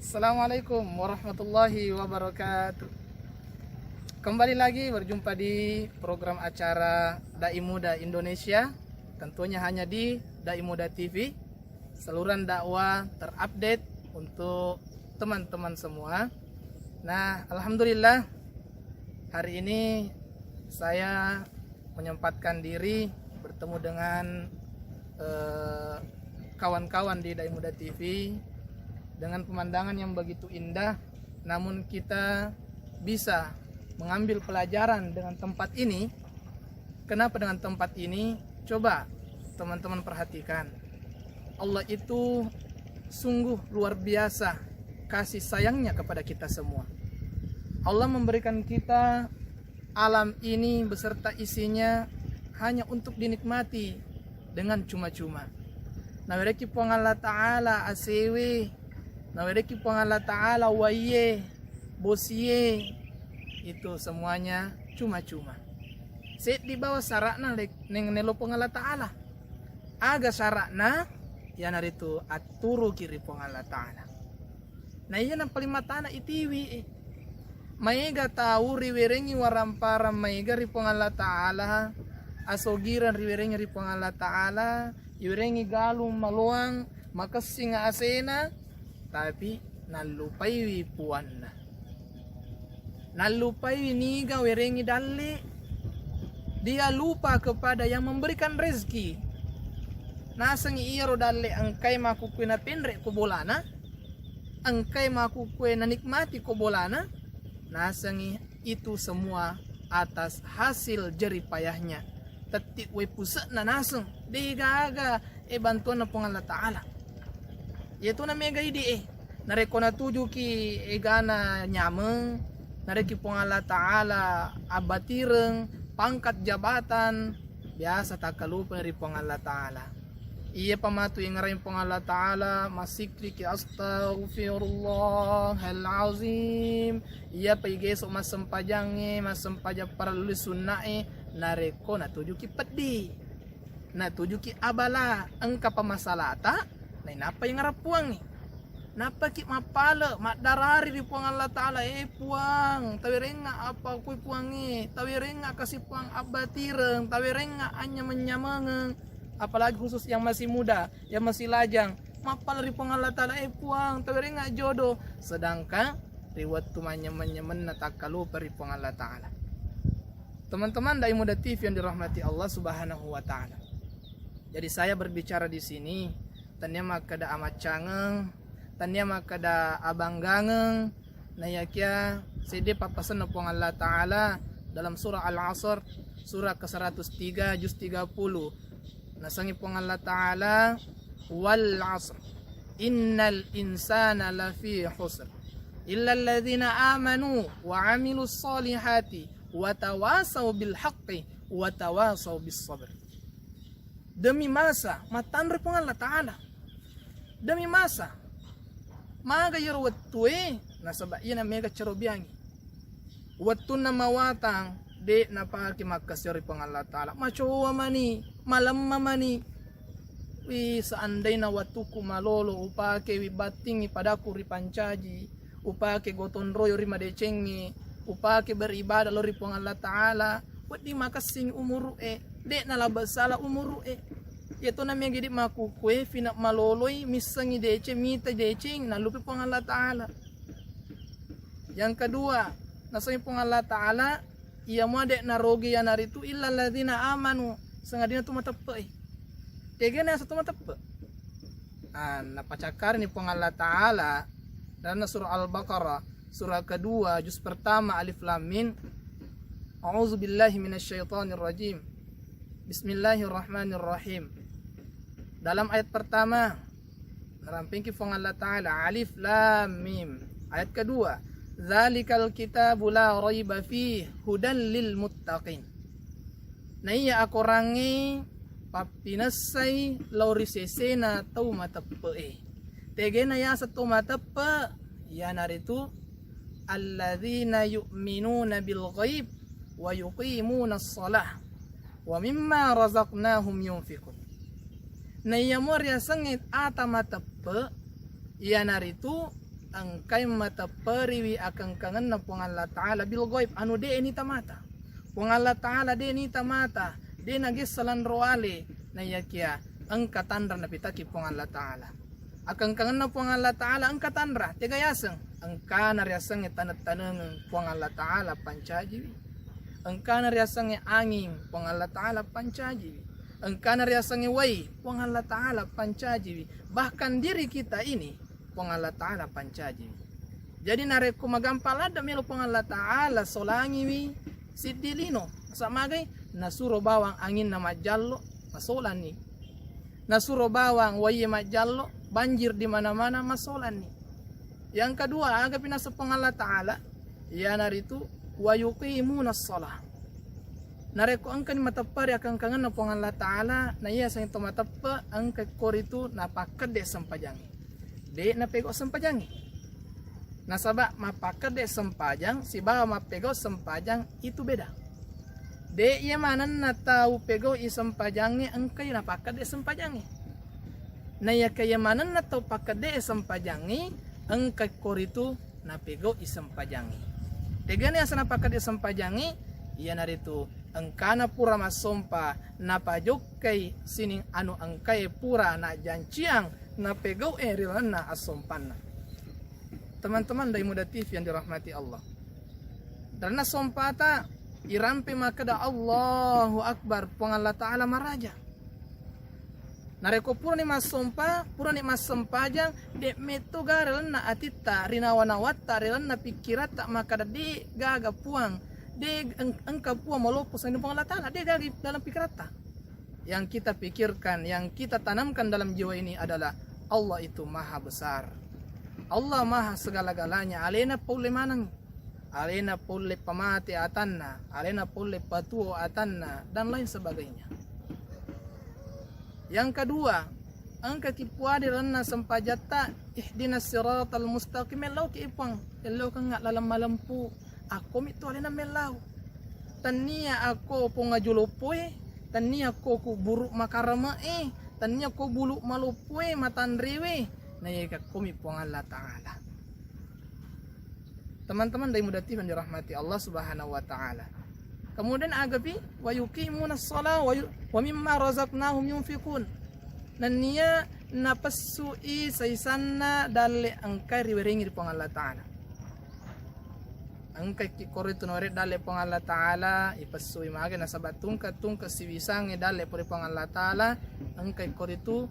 Assalamualaikum warahmatullahi wabarakatuh. Kembali lagi berjumpa di program acara Dai Muda Indonesia. Tentunya hanya di Dai Muda TV. Saluran dakwah terupdate untuk teman-teman semua. Nah, alhamdulillah hari ini saya menyempatkan diri bertemu dengan kawan-kawan di Dai Muda TV dengan pemandangan yang begitu indah, namun kita bisa mengambil pelajaran dengan tempat ini. Kenapa dengan tempat ini? Coba teman-teman perhatikan. Allah itu sungguh luar biasa kasih sayangnya kepada kita semua. Allah memberikan kita alam ini beserta isinya hanya untuk dinikmati dengan cuma-cuma. Nawireki pong Allah Ta'ala asewe, nawireki pong Allah Ta'ala waye, bosye, itu semuanya cuma-cuma. Set di bawah syaratna neng nelo pong Allah Ta'ala. Aga syaratna ya naritu aturu kiri pong Allah Ta'ala. Nah iya nang palimatana itiwi. Maiga tahu riwerengi waramparam maiga ripong Allah Ta'ala. Asogiran riwerengi ripong Allah Ta'ala. Iwerengi galung maluang makasinga asena. Tapi nalupai wipuanna. Nalupai niga werengi dalle. Dia lupa kepada yang memberikan rezeki. Nasang iro dalle angkai makukui na pendrek ko bolana. Angkai makukui na nikmati ko bolana. Nasang itu semua atas hasil jeripayahnya. Tetik we pusat na nasang. Digaga bantuan na pong Allah Ta'ala. Yaitu na mega ide nareko na tuju ki egana nyameng, nareki pong Allah Ta'ala abatireng pangkat jabatan biasa tak kalupa dari pong Allah Ta'ala. Iya pamatu yang ngarain pong Allah Ta'ala masikri ki astaghfirullahal-azim. Iya paigeso masempajange masempajang para lulis sunnae nareko na tuju ki pedi na tuju ki abala engka pamasalata. Nah, napa yang ngarap puang nih? Napa ki mapala, madarari di puang Allah Ta'ala puang. Tawirenga apa kui puangi? Tawirenga kasih puang abatireng. Tawirenga hanya menyamangeng. Apalagi khusus yang masih muda, yang masih lajang. Mapala di puang Allah Ta'ala puang. Tawirenga jodoh. Sedangkan riwat tu menyemen natakalu peri puang Allah Ta'ala. Teman-teman Dai Muda TV yang dirahmati Allah Subhanahu wa Ta'ala. Jadi saya berbicara di sini tanya makada amat cangeng, tanya makada abang gangeng, nayakia sede papasan na pong Allah Ta'ala dalam surah Al-Asr, surah ke-103 juz 30. Nasangi pong Allah Ta'ala, wal asr, innal insana lafi khusr, illa alladhina amanu wa amilus salihati wa tawasaw bil haqqi wa tawasaw bis sabr. Demi masa matanre pong Allah Ta'ala. Demi masa maga yor watue nasaba ina mega cerobiangi watun na mawatang de napaki makasiri pang Allah Ta'ala machowa mani malam mani wi seandai na watuku malolo upake wi batingi padaku ripancaji upake goton royo rima decengi upake beribadah lori pang Allah Ta'ala wadi makasing umuru de na labasala umuru yaitu namanya gidi makukwe finak maloloy misangi dece mita decing nalupi pong Allah Ta'ala. Yang kedua nasay pong Allah Ta'ala iya mo dek narogi ya naritu illa ladina amanu sengadina tu matepe tege na sa tu matepe napacakar ni pong Allah Ta'ala dalam surah Al-Baqarah surah kedua juz pertama alif lam mim. A'udzubillahi minasyaitonirrajim. Bismillahirrahmanirrahim. Dalam ayat pertama naramping ki pong Allah Ta'ala alif lam mim. Ayat kedua zalikal kitabu la raiba fihi hudan lil muttaqin. Na iya ako rangi papinasay lauri sesena tau matepe tege na ya sa tau matepe ya naritu alladzina yu'minuna bil ghaib wa yuqimuna as-salah wa mimma razaqnahum yunfiqun. Na iya mo ria sangit ata matepe iya naritu angkay mata periwi akan kangen na pong Allah Ta'ala bil goib anu de ini tamata pong Allah Ta'ala de ini tamata de nagisalan roale na yakia ang katandra na pitaki pong Allah Ta'ala akan kangen na pong Allah Ta'ala ang katandra tegayaseng ang kanariasang itanat-tanang pong Allah Ta'ala pancajiwi ang kanariasang angin pong Allah Ta'ala pancajiwi ang kanariasang way pong Allah Ta'ala pancajiwi bahkan diri kita ini pong Allah Ta'ala pancajiwi jadi nareko magampalada milo pong Allah Ta'ala solangiwi sidilino sa magay nasuro bawang angin na majallo masolan ni nasuro bawang waye majallo banjir di mana-mana masolan ni yang kedua aga pinasa pong Allah Ta'ala ya naritu wa yuqimuna shalah nareko angkan matapari akan kangen na pong Allah Ta'ala na iya sa ito matapa ang kakoritu napakade sampajangi de napego sampajangi nasaba mapakade sampajang si bawa mapego sampajang itu beda de iya manan na tahu pego isampajangi ang kayo napakade sampajangi na iya kayamanan na tahu pakade sampajangi ang kakoritu napego isampajangi tegani asa napakade sampajangi iya narito ang kana pura masompa napajok kay sining anu ang kay pura na janciang na pegaw rilan na asompan na. Teman-teman dari Muda TV yang dirahmati Allah. Dan na sompata irampe makada Allahu Akbar pong Allah Ta'ala maraja. Nareko pura ni masompa pura ni masompajang de meto garelan na atita rinawanawata rilan na pikirata makada di gaga puang de engkau puang malopos ang pong Allah Ta'ala de dari dalam pikiran yang kita pikirkan yang kita tanamkan dalam jiwa ini adalah Allah itu maha besar Allah maha segala-galanya alena pole manang alena pole pamati atanna alena pole patuo atanna dan lain sebagainya yang kedua ang katipuade ranna sampajata ihdinas siratal mustaqim elaw ki ipang elaw kang lalam malampu ako mito alina melaw tania ako po nga julupoy tania ko ku buruk makarama tania ko buluk malupoy matanriwe na yaka kumi po nga Allah Ta'ala. Teman-teman dari Muda TV yang dirahmati Allah Subhanahu wa Ta'ala. Kemudian agapi wa yuqimuna shalah wa mimma razaqnahum yunfiqun nania napasui saisanna dalle angkai riweringi po nga Allah Ta'ala ang kay korito nore dale pong Allah Ta'ala ipasui maga na sabat tungka siwisang dale pori pong Allah Ta'ala ang kay korito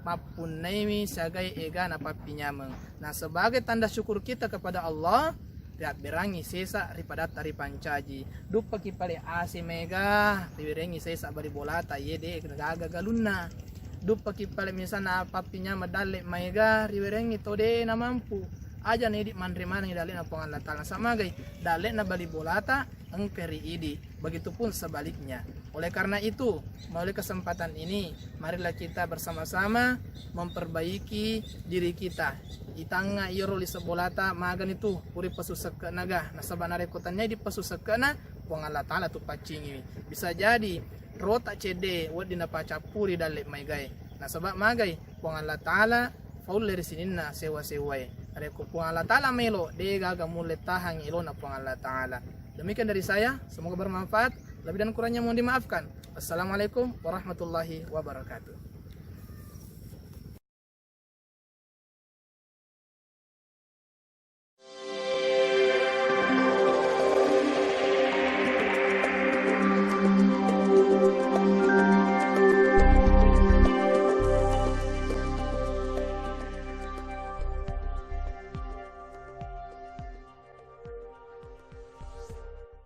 mapunaymi sagay ega na papinyamang na sebagai tanda syukur kita kepada Allah riat berangi sesa ripadata ripancaji dupa kipale ase mega riberengi sesa bari bolata yede gaga galunna dupa kipale misalna papinyama dale mega riberengi tode na mampu aja nih di manriman yang dalil na pong Allah Ta'ala samagay dalil na bali bolata ang keri idi begitupun sebaliknya oleh karena itu melalui kesempatan ini marilah kita bersama-sama memperbaiki diri kita itanga iroli sebolata magan itu puri pasusek naga nasabana rekotannya di pasusek na pong Allah Ta'ala tu pacingi bisa jadi rota cede wadina pacapuri dalil maigay nasabak magay pong Allah Ta'ala faul dari sinin na sewa-seway Reko pong Allah Ta'ala melo de gaga mulet tahang ilo na pong Allah Ta'ala. Demikian dari saya, semoga bermanfaat. Lebih dan kurangnya mohon dimaafkan. Assalamualaikum warahmatullahi wabarakatuh.